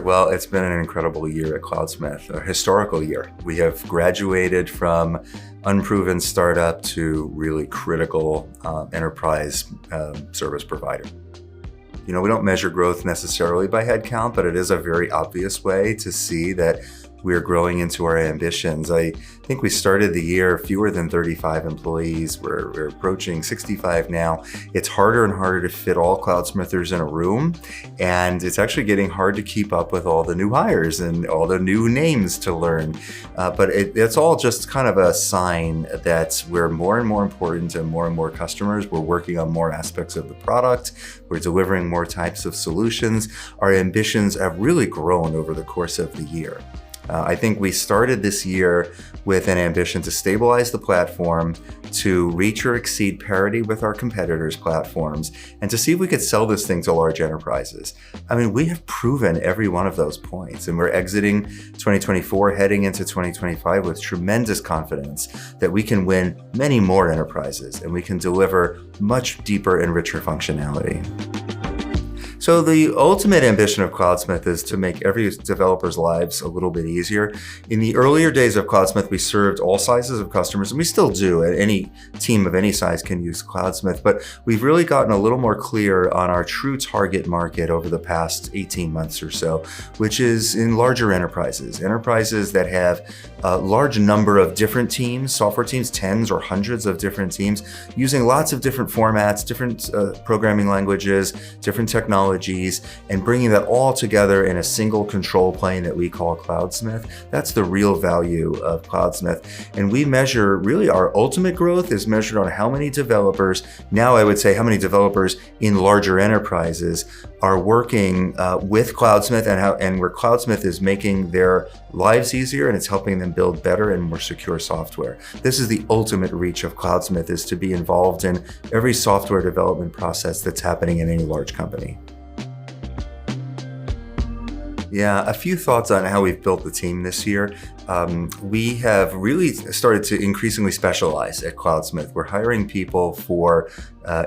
Well, it's been an incredible year at Cloudsmith, a historical year. We have graduated from unproven startup to really critical enterprise service provider. We don't measure growth necessarily by headcount, but it is a very obvious way to see that we're growing into our ambitions. I think we started the year fewer than 35 employees. We're approaching 65 now. It's harder and harder to fit all Cloudsmithers in a room, and it's actually getting hard to keep up with all the new hires and all the new names to learn. But it's all just kind of a sign that we're more and more important to more and more customers. We're working on more aspects of the product. We're delivering more types of solutions. Our ambitions have really grown over the course of the year. I think we started this year with an ambition to stabilize the platform, to reach or exceed parity with our competitors' platforms, and to see if we could sell this thing to large enterprises. We have proven every one of those points, and we're exiting 2024, heading into 2025 with tremendous confidence that we can win many more enterprises and we can deliver much deeper and richer functionality. So the ultimate ambition of Cloudsmith is to make every developer's lives a little bit easier. In the earlier days of Cloudsmith, we served all sizes of customers, and we still do. Any team of any size can use Cloudsmith, but we've really gotten a little more clear on our true target market over the past 18 months or so, which is in larger enterprises that have a large number of different teams, software teams, tens or hundreds of different teams, using lots of different formats, different programming languages, different technologies, and bringing that all together in a single control plane that we call Cloudsmith. That's the real value of Cloudsmith. And we measure, really our ultimate growth is measured on how many developers, now I would say how many developers in larger enterprises are working with Cloudsmith and where Cloudsmith is making their lives easier and it's helping them build better and more secure software. This is the ultimate reach of Cloudsmith, is to be involved in every software development process that's happening in any large company. Yeah, a few thoughts on how we've built the team this year. We have really started to increasingly specialize at Cloudsmith. We're hiring people for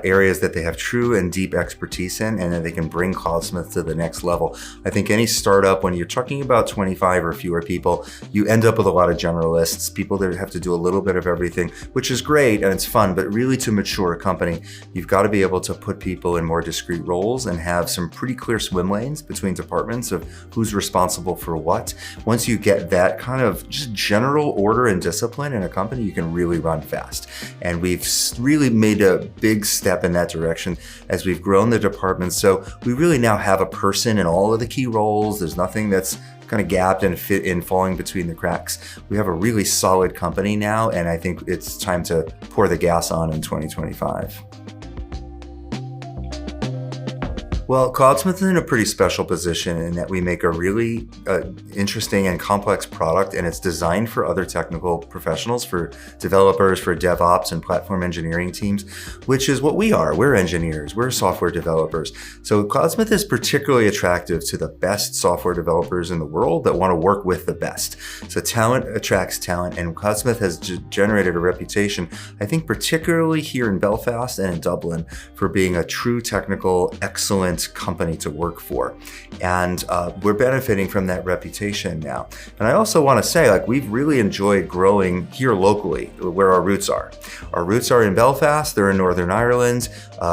areas that they have true and deep expertise in, and that they can bring Cloudsmith to the next level. I think any startup, when you're talking about 25 or fewer people, you end up with a lot of generalists, people that have to do a little bit of everything, which is great and it's fun, but really to mature a company, you've got to be able to put people in more discrete roles and have some pretty clear swim lanes between departments of who's responsible for what. Once you get that kind of just general order and discipline in a company, you can really run fast. And we've really made a big step in that direction as we've grown the department. So we really now have a person in all of the key roles. There's nothing that's kind of gapped and fit in falling between the cracks. We have a really solid company now, and I think it's time to pour the gas on in 2025. Well, Cloudsmith is in a pretty special position in that we make a really interesting and complex product, and it's designed for other technical professionals, for developers, for DevOps and platform engineering teams, which is what we are. We're engineers, we're software developers. So Cloudsmith is particularly attractive to the best software developers in the world that want to work with the best. So talent attracts talent, and Cloudsmith has generated a reputation, I think particularly here in Belfast and in Dublin, for being a true technical, excellent company to work for. And we're benefiting from that reputation now. And I also want to say, we've really enjoyed growing here locally, where our roots are. Our roots are in Belfast, they're in Northern Ireland.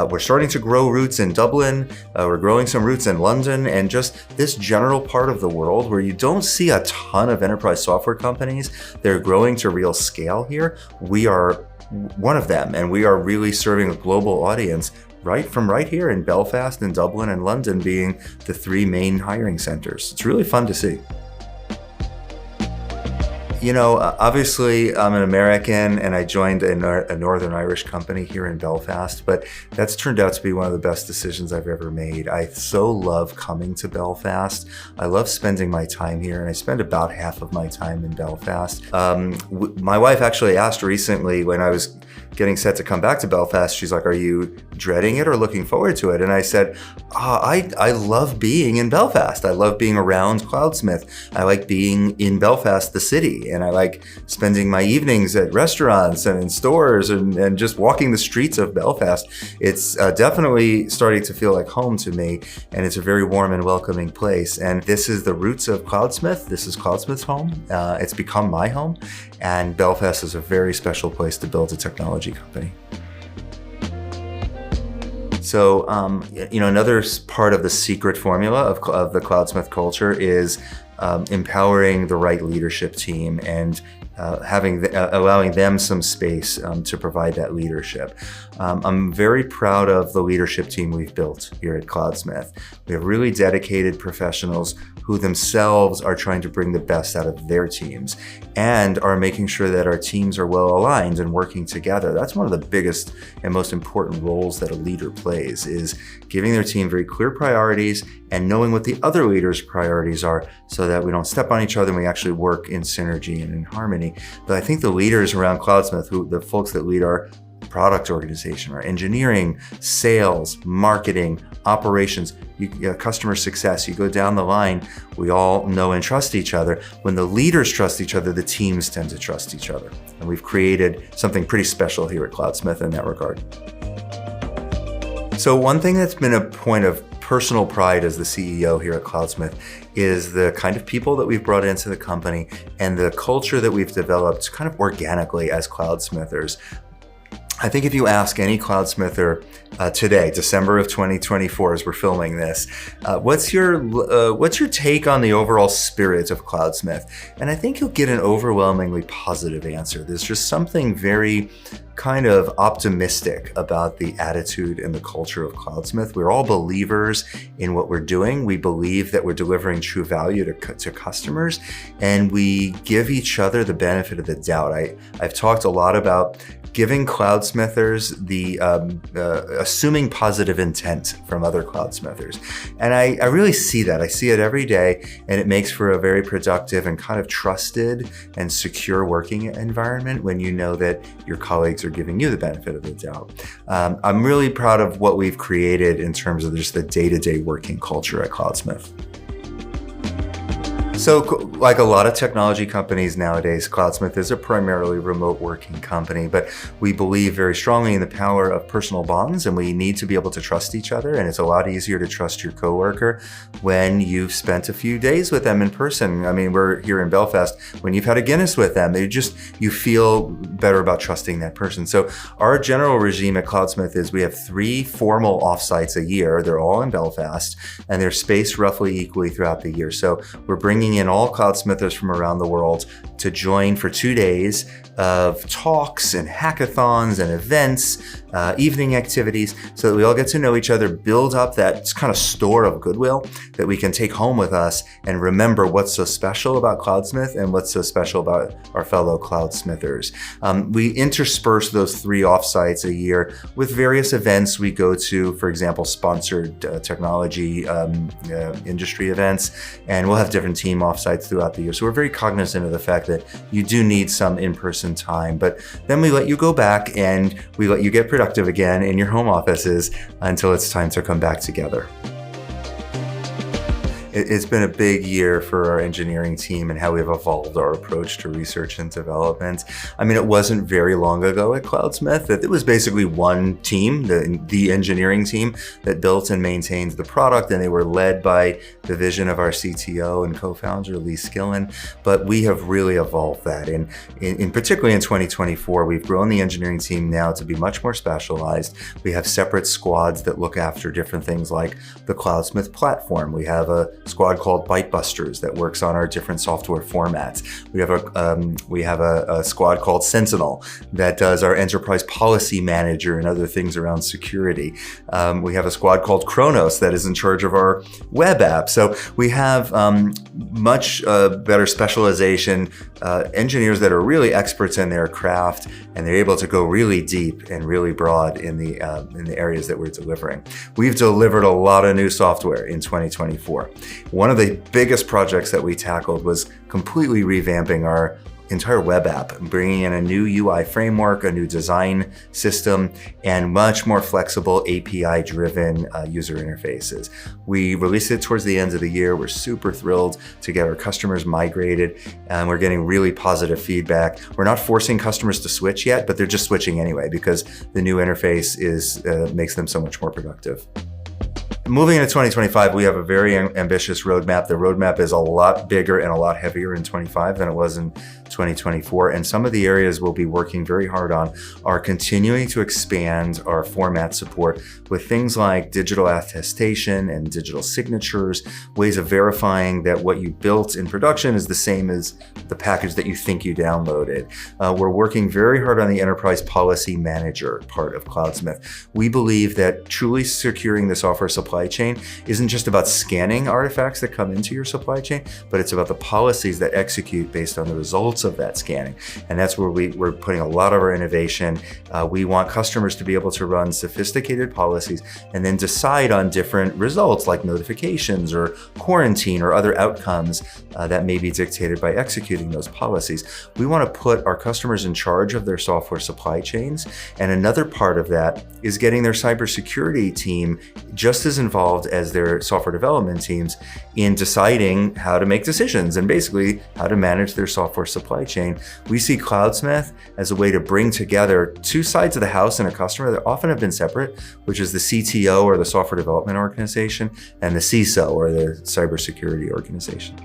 We're starting to grow roots in Dublin. We're growing some roots in London, and just this general part of the world where you don't see a ton of enterprise software companies. They're growing to real scale here. We are one of them, and we are really serving a global audience right here in Belfast and Dublin and London, being the three main hiring centers. It's really fun to see. Obviously I'm an American and I joined a Northern Irish company here in Belfast, but that's turned out to be one of the best decisions I've ever made. I so love coming to Belfast. I love spending my time here, and I spend about half of my time in Belfast. My wife actually asked recently, when I was getting set to come back to Belfast, she's like, are you dreading it or looking forward to it? And I said, I love being in Belfast. I love being around Cloudsmith. I like being in Belfast, the city. And I like spending my evenings at restaurants and in stores and just walking the streets of Belfast. It's definitely starting to feel like home to me. And it's a very warm and welcoming place. And this is the roots of Cloudsmith. This is Cloudsmith's home. It's become my home. And Belfast is a very special place to build a technology company. So, another part of the secret formula of the Cloudsmith culture is empowering the right leadership team and allowing them some space to provide that leadership. I'm very proud of the leadership team we've built here at Cloudsmith. We have really dedicated professionals who themselves are trying to bring the best out of their teams and are making sure that our teams are well aligned and working together. That's one of the biggest and most important roles that a leader plays, is giving their team very clear priorities and knowing what the other leaders' priorities are so that we don't step on each other and we actually work in synergy and in harmony. But I think the leaders around Cloudsmith, the folks that lead our product organization, our engineering, sales, marketing, operations, customer success, you go down the line, we all know and trust each other. When the leaders trust each other, the teams tend to trust each other. And we've created something pretty special here at Cloudsmith in that regard. So one thing that's been a point of personal pride as the CEO here at Cloudsmith is the kind of people that we've brought into the company and the culture that we've developed kind of organically as Cloudsmithers. I think if you ask any Cloudsmither today, December of 2024, as we're filming this, what's your take on the overall spirit of Cloudsmith? And I think you'll get an overwhelmingly positive answer. There's just something very kind of optimistic about the attitude and the culture of Cloudsmith. We're all believers in what we're doing. We believe that we're delivering true value to customers, and we give each other the benefit of the doubt. I've talked a lot about giving Cloudsmithers the assuming positive intent from other Cloudsmithers. And I really see that. I see it every day, and it makes for a very productive and kind of trusted and secure working environment when you know that your colleagues are giving you the benefit of the doubt. I'm really proud of what we've created in terms of just the day-to-day working culture at Cloudsmith. So like a lot of technology companies nowadays, Cloudsmith is a primarily remote working company, but we believe very strongly in the power of personal bonds, and we need to be able to trust each other. And it's a lot easier to trust your coworker when you've spent a few days with them in person. I mean, we're here in Belfast. When you've had a Guinness with them, you feel better about trusting that person. So our general regime at Cloudsmith is we have 3 formal offsites a year. They're all in Belfast, and they're spaced roughly equally throughout the year. So we're bringing in all Cloudsmithers from around the world to join for 2 days of talks and hackathons and events, evening activities, so that we all get to know each other, build up that kind of store of goodwill that we can take home with us and remember what's so special about Cloudsmith and what's so special about our fellow Cloudsmithers. We intersperse those 3 offsites a year with various events we go to, for example, sponsored technology industry events, and we'll have different team offsites throughout the year. So we're very cognizant of the fact that you do need some in-person time, but then we let you go back and we let you get productive again in your home offices until it's time to come back together. It's been a big year for our engineering team and how we've evolved our approach to research and development. I mean, it wasn't very long ago at Cloudsmith that it was basically one team, the engineering team, that built and maintained the product, and they were led by the vision of our CTO and co-founder, Lee Skillen. But we have really evolved that. And particularly in 2024, we've grown the engineering team now to be much more specialized. We have separate squads that look after different things like the Cloudsmith platform. We have a squad called Bytebusters that works on our different software formats. We have a squad called Sentinel that does our enterprise policy manager and other things around security. We have a squad called Kronos that is in charge of our web app. So we have much better specialization, engineers that are really experts in their craft, and they're able to go really deep and really broad in the areas that we're delivering. We've delivered a lot of new software in 2024. One of the biggest projects that we tackled was completely revamping our entire web app, bringing in a new UI framework, a new design system, and much more flexible API-driven user interfaces. We released it towards the end of the year. We're super thrilled to get our customers migrated, and we're getting really positive feedback. We're not forcing customers to switch yet, but they're just switching anyway because the new interface makes them so much more productive. Moving into 2025, we have a very ambitious roadmap. The roadmap is a lot bigger and a lot heavier in 25 than it was in 2024. And some of the areas we'll be working very hard on are continuing to expand our format support with things like digital attestation and digital signatures, ways of verifying that what you built in production is the same as the package that you think you downloaded. We're working very hard on the enterprise policy manager part of Cloudsmith. We believe that truly securing the software supply chain isn't just about scanning artifacts that come into your supply chain, but it's about the policies that execute based on the results of that scanning. And that's where we're putting a lot of our innovation. We want customers to be able to run sophisticated policies and then decide on different results like notifications or quarantine or other outcomes that may be dictated by executing those policies. We want to put our customers in charge of their software supply chains. And another part of that is getting their cybersecurity team just as involved as their software development teams in deciding how to make decisions and basically how to manage their software supply chain. We see Cloudsmith as a way to bring together two sides of the house in a customer that often have been separate, which is the CTO or the software development organization and the CISO or the cybersecurity organization.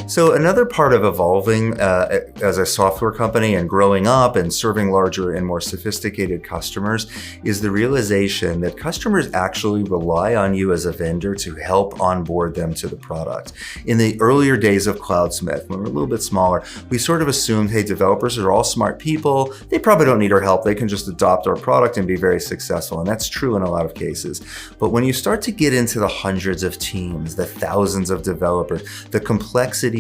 So another part of evolving as a software company and growing up and serving larger and more sophisticated customers is the realization that customers actually rely on you as a vendor to help onboard them to the product. In the earlier days of Cloudsmith, when we were a little bit smaller, we sort of assumed, hey, developers are all smart people. They probably don't need our help. They can just adopt our product and be very successful. And that's true in a lot of cases. But when you start to get into the hundreds of teams, the thousands of developers, the complexity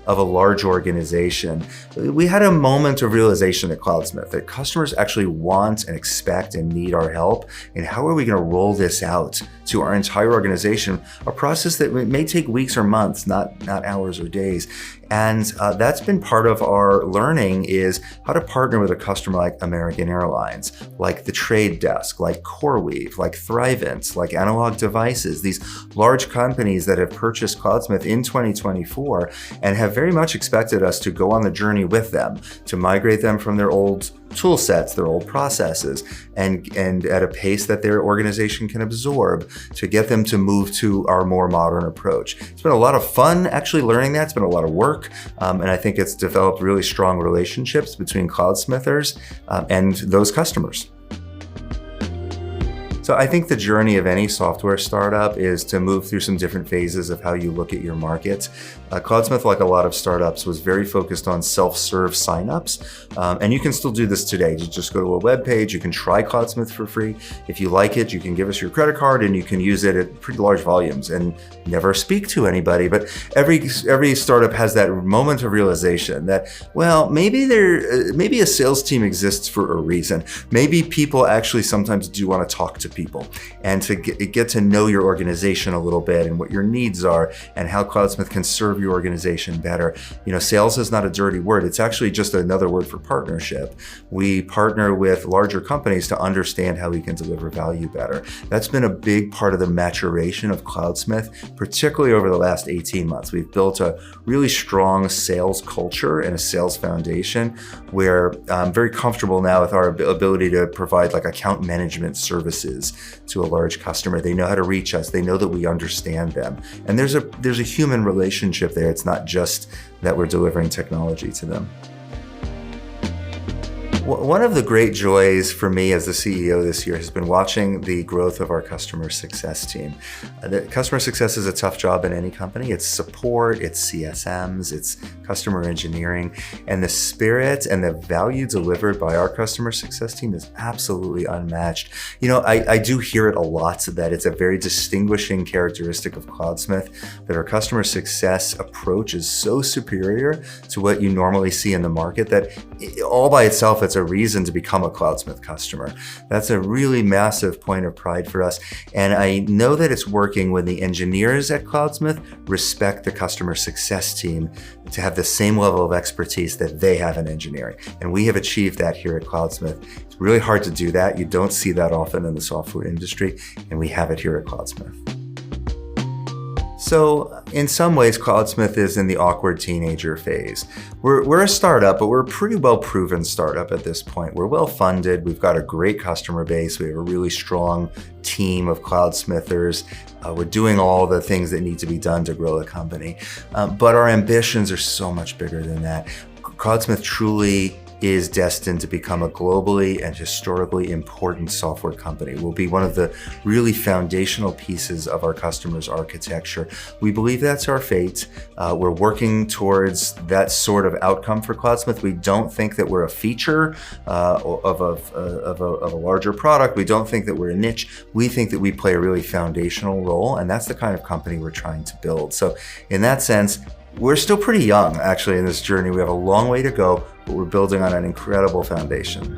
of a large organization, we had a moment of realization at Cloudsmith that customers actually want and expect and need our help. And how are we going to roll this out to our entire organization? A process that may take weeks or months, not hours or days. And that's been part of our learning is how to partner with a customer like American Airlines, like the Trade Desk, like CoreWeave, like Thrivent, like Analog Devices, these large companies that have purchased Cloudsmith in 2024 and have very much expected us to go on the journey with them, to migrate them from their old tool sets, their old processes, and at a pace that their organization can absorb to get them to move to our more modern approach. It's been a lot of fun actually learning that. It's been a lot of work, and I think it's developed really strong relationships between Cloudsmithers and those customers. So I think the journey of any software startup is to move through some different phases of how you look at your market. Cloudsmith, like a lot of startups, was very focused on self-serve signups. And you can still do this today. You just go to a web page, you can try Cloudsmith for free. If you like it, you can give us your credit card and you can use it at pretty large volumes and never speak to anybody. But every startup has that moment of realization that, well, maybe a sales team exists for a reason. Maybe people actually sometimes do want to talk to people and to get to know your organization a little bit and what your needs are and how Cloudsmith can serve your organization better. You know, sales is not a dirty word. It's actually just another word for partnership. We partner with larger companies to understand how we can deliver value better. That's been a big part of the maturation of Cloudsmith, particularly over the last 18 months. We've built a really strong sales culture and a sales foundation where I'm very comfortable now with our ability to provide like account management services to a large customer. They know how to reach us. They know that we understand them. And there's a human relationship there. It's not just that we're delivering technology to them. One of the great joys for me as the CEO this year has been watching the growth of our customer success team. The customer success is a tough job in any company. It's support, it's CSMs, it's customer engineering, and the spirit and the value delivered by our customer success team is absolutely unmatched. You know, I do hear it a lot that it's a very distinguishing characteristic of Cloudsmith that our customer success approach is so superior to what you normally see in the market that all by itself, it's that's a reason to become a Cloudsmith customer. That's a really massive point of pride for us. And I know that it's working when the engineers at Cloudsmith respect the customer success team to have the same level of expertise that they have in engineering. And we have achieved that here at Cloudsmith. It's really hard to do that. You don't see that often in the software industry, and we have it here at Cloudsmith. So in some ways, Cloudsmith is in the awkward teenager phase. We're a startup, but we're a pretty well-proven startup at this point. We're well-funded. We've got a great customer base. We have a really strong team of Cloudsmithers. We're doing all the things that need to be done to grow the company. But our ambitions are so much bigger than that. Cloudsmith truly is destined to become a globally and historically important software company. We'll be one of the really foundational pieces of our customers' architecture. We believe that's our fate. We're working towards that sort of outcome for Cloudsmith. We don't think that we're a feature of a larger product. We don't think that we're a niche. We think that we play a really foundational role, and that's the kind of company we're trying to build. So in that sense, we're still pretty young, actually, in this journey. We have a long way to go, but we're building on an incredible foundation.